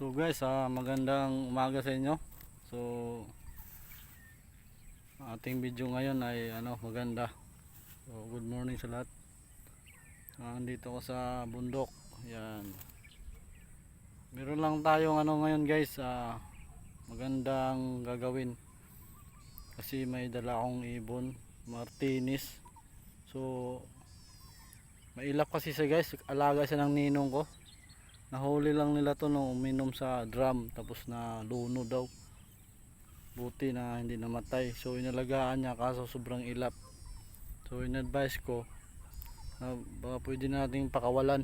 So guys, magandang umaga sa inyo. So ating video ngayon ay maganda. So good morning sa lahat. Nandito ako sa bundok. Yan. Meron lang tayong ngayon guys, magandang gagawin. Kasi may dala akong ibon, Martinis. So mailap kasi siya guys, alaga siya ng ninong ko. Nahuli lang nila to nung uminom sa drum, tapos na luno daw. Buti na hindi namatay. So inalagaan niya kaso sobrang ilap. So in-advise ko na baka pwede nating pakawalan.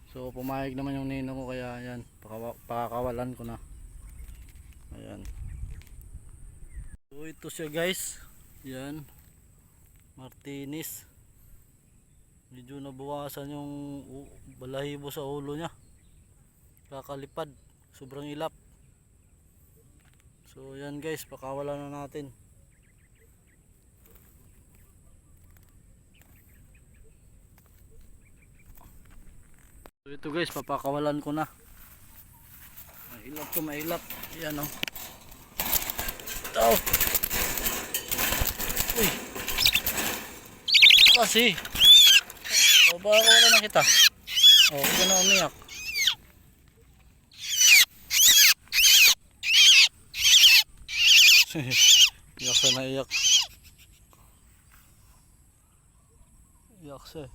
So pumayag naman yung ninong ko, kaya yan, pakakawalan ko na. Ayan. So ito siya guys. Yan. Martinis. Medyo nabawasan yung balahibo sa ulo niya. Kakalipad. Sobrang ilap. So yan guys, pakawalan na natin. So ito guys, papakawalan ko na. Mailap to, mailap. Yan o. Ito. Uy. Kasi. O baka wala na kita. O, huwag ka na umiyak. Iyak siya na iyak. Iyak siya.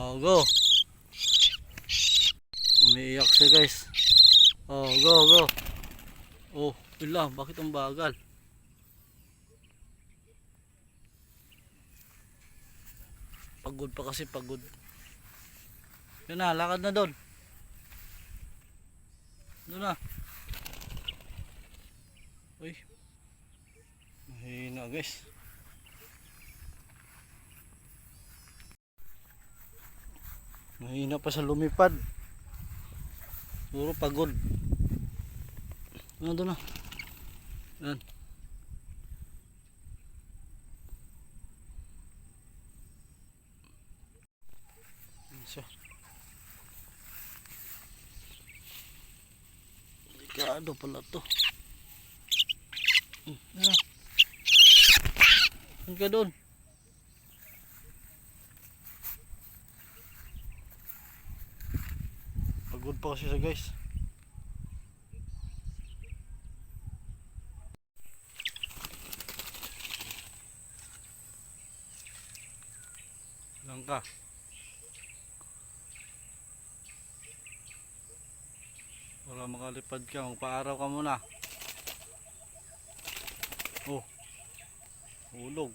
Oh, go. Umiiyak siya guys. Oh, go, go. Oh, wala, bakit ang bagal? Pagod pa kasi, pagod. Yun na, lakad na doon. Doon na. Uy. Mahina guys. Mahina pa sa lumipad. Puro pagod. Doon na. Yan. So. Delikado pala to. Yan. Yan ka doon. Pagod pa kasi siya guys. Lang ka. Para makalipad ka, magpaaraw ka muna. Oh. Hulog.